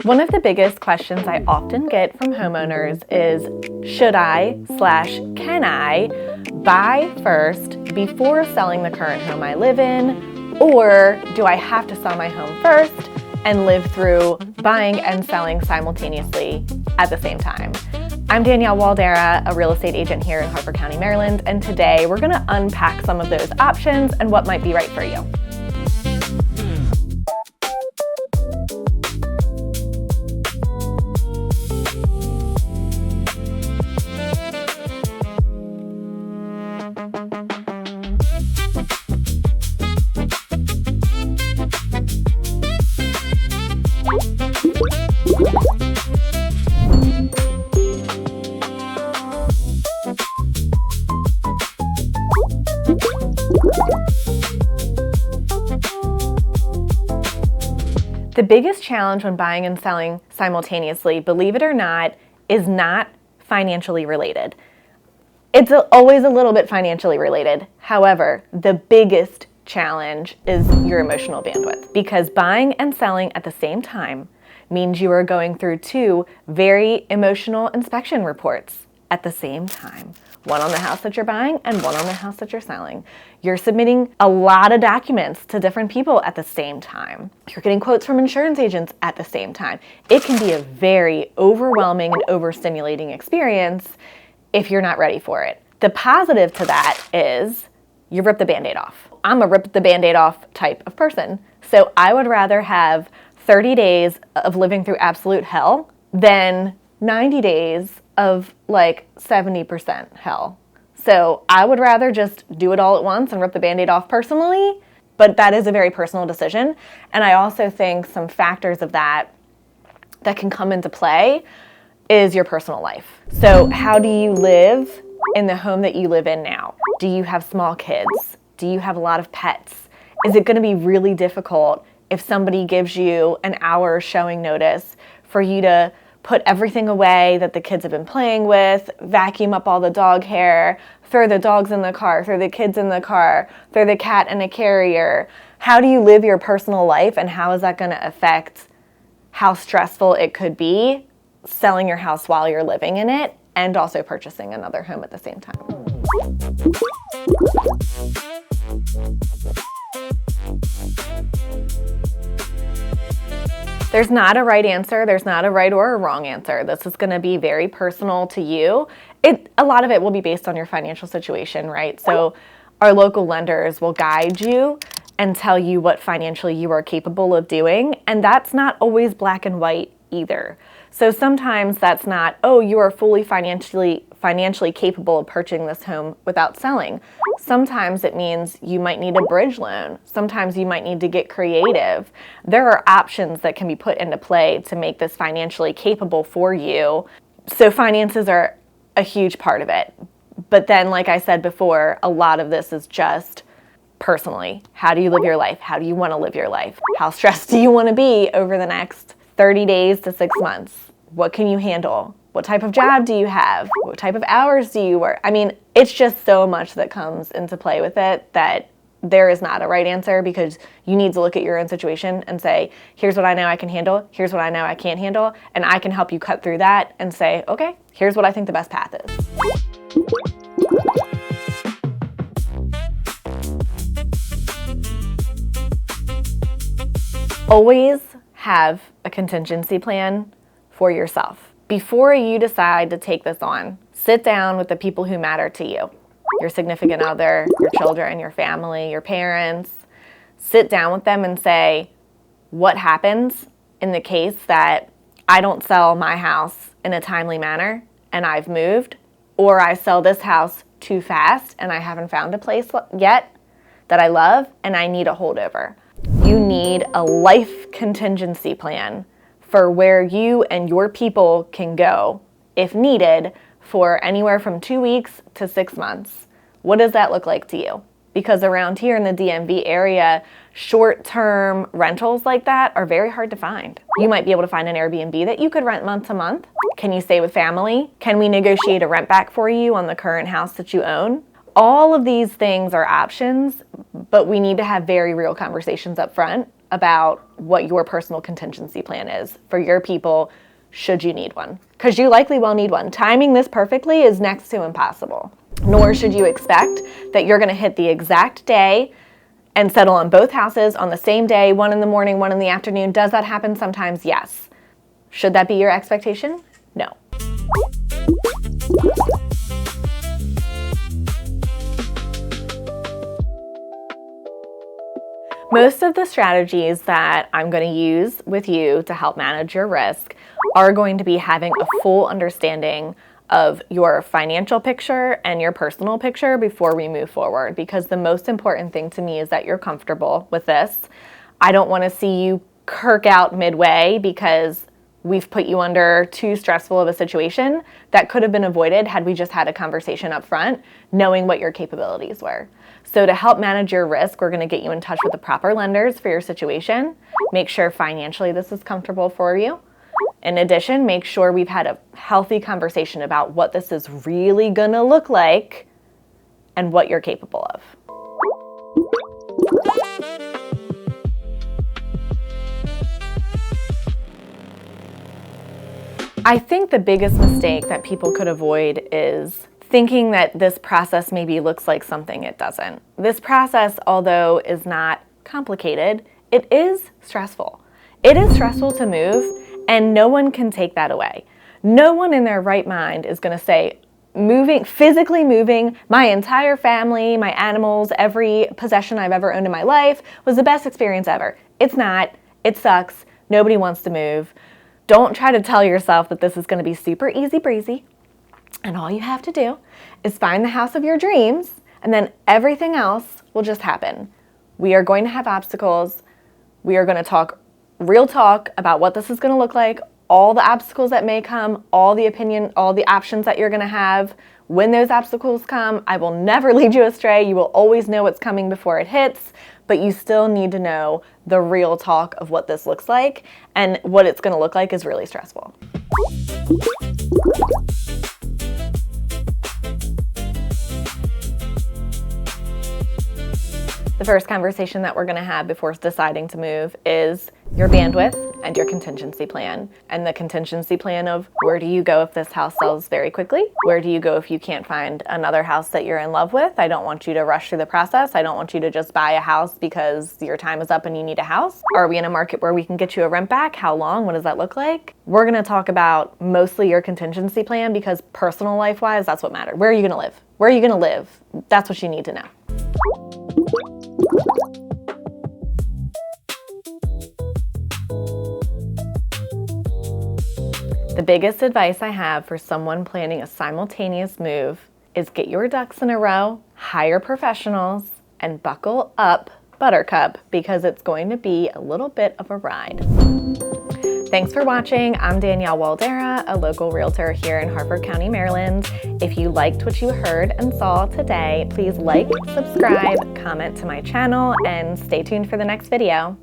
One of the biggest questions I often get from homeowners is, should I/can I buy first before selling the current home I live in, or do I have to sell my home first and live through buying and selling simultaneously at the same time? I'm Danielle Waldera, a real estate agent here in Harford County, Maryland, and today we're going to unpack some of those options and what might be right for you. The biggest challenge when buying and selling simultaneously, believe it or not, is not financially related. It's always a little bit financially related. However, the biggest challenge is your emotional bandwidth, because buying and selling at the same time means you are going through two very emotional inspection reports at the same time. One on the house that you're buying and one on the house that you're selling. You're submitting a lot of documents to different people at the same time. You're getting quotes from insurance agents at the same time. It can be a very overwhelming and overstimulating experience if you're not ready for it. The positive to that is you rip the Band-Aid off. I'm a rip the Band-Aid off type of person. So I would rather have 30 days of living through absolute hell than 90 days of like 70% hell. So I would rather just do it all at once and rip the Band-Aid off personally, but that is a very personal decision. And I also think some factors of that can come into play is your personal life. So how do you live in the home that you live in now? Do you have small kids? Do you have a lot of pets? Is it going to be really difficult if somebody gives you an hour showing notice for you to put everything away that the kids have been playing with, vacuum up all the dog hair, throw the dogs in the car, throw the kids in the car, throw the cat in a carrier? How do you live your personal life, and how is that going to affect how stressful it could be selling your house while you're living in it and also purchasing another home at the same time? There's not a right answer. There's not a right or a wrong answer. This is going to be very personal to you. A lot of it will be based on your financial situation, right? So our local lenders will guide you and tell you what financially you are capable of doing. And that's not always black and white either. So sometimes that's not, oh, you are fully financially capable of purchasing this home without selling. Sometimes it means you might need a bridge loan. Sometimes you might need to get creative. There are options that can be put into play to make this financially capable for you. So finances are a huge part of it. But then, like I said before, a lot of this is just personally. How do you live your life? How do you want to live your life? How stressed do you want to be over the next 30 days to 6 months? What can you handle? What type of job do you have? What type of hours do you work? I mean, it's just so much that comes into play with it that there is not a right answer, because you need to look at your own situation and say, here's what I know I can handle, here's what I know I can't handle, and I can help you cut through that and say, okay, here's what I think the best path is. Always have a contingency plan for yourself. Before you decide to take this on, sit down with the people who matter to you. Your significant other, your children, your family, your parents. Sit down with them and say, what happens in the case that I don't sell my house in a timely manner and I've moved, or I sell this house too fast and I haven't found a place yet that I love and I need a holdover. You need a life contingency plan for where you and your people can go, if needed, for anywhere from 2 weeks to 6 months. What does that look like to you? Because around here in the DMV area, short-term rentals like that are very hard to find. You might be able to find an Airbnb that you could rent month to month. Can you stay with family? Can we negotiate a rent back for you on the current house that you own? All of these things are options, but we need to have very real conversations up front about what your personal contingency plan is for your people should you need one, because you likely will need one. Timing this perfectly is next to impossible. Nor should you expect that you're going to hit the exact day and settle on both houses on the same day, one in the morning, one in the afternoon. Does that happen sometimes? Yes. Should that be your expectation? No. Most of the strategies that I'm going to use with you to help manage your risk are going to be having a full understanding of your financial picture and your personal picture before we move forward, because the most important thing to me is that you're comfortable with this. I don't want to see you kirk out midway because we've put you under too stressful of a situation that could have been avoided had we just had a conversation up front, knowing what your capabilities were. So to help manage your risk, we're going to get you in touch with the proper lenders for your situation. Make sure financially this is comfortable for you. In addition, make sure we've had a healthy conversation about what this is really going to look like and what you're capable of. I think the biggest mistake that people could avoid is thinking that this process maybe looks like something it doesn't. This process, although is not complicated, it is stressful. It is stressful to move, and no one can take that away. No one in their right mind is going to say, physically moving my entire family, my animals, every possession I've ever owned in my life was the best experience ever. It's not. It sucks. Nobody wants to move. Don't try to tell yourself that this is going to be super easy breezy. And all you have to do is find the house of your dreams, and then everything else will just happen. We are going to have obstacles. We are going to talk real talk about what this is going to look like, all the obstacles that may come, all the options that you're going to have. When those obstacles come, I will never lead you astray. You will always know what's coming before it hits, but you still need to know the real talk of what this looks like, and what it's going to look like is really stressful. The first conversation that we're going to have before deciding to move is your bandwidth and your contingency plan. And the contingency plan of where do you go if this house sells very quickly? Where do you go if you can't find another house that you're in love with? I don't want you to rush through the process. I don't want you to just buy a house because your time is up and you need a house. Are we in a market where we can get you a rent back? How long? What does that look like? We're going to talk about mostly your contingency plan, because personal life-wise, that's what matters. Where are you going to live? Where are you going to live? That's what you need to know. The biggest advice I have for someone planning a simultaneous move is get your ducks in a row, hire professionals, and buckle up, Buttercup, because it's going to be a little bit of a ride. Thanks for watching. I'm Danielle Waldera, a local realtor here in Harford County, Maryland. If you liked what you heard and saw today, please like, subscribe, comment to my channel, and stay tuned for the next video.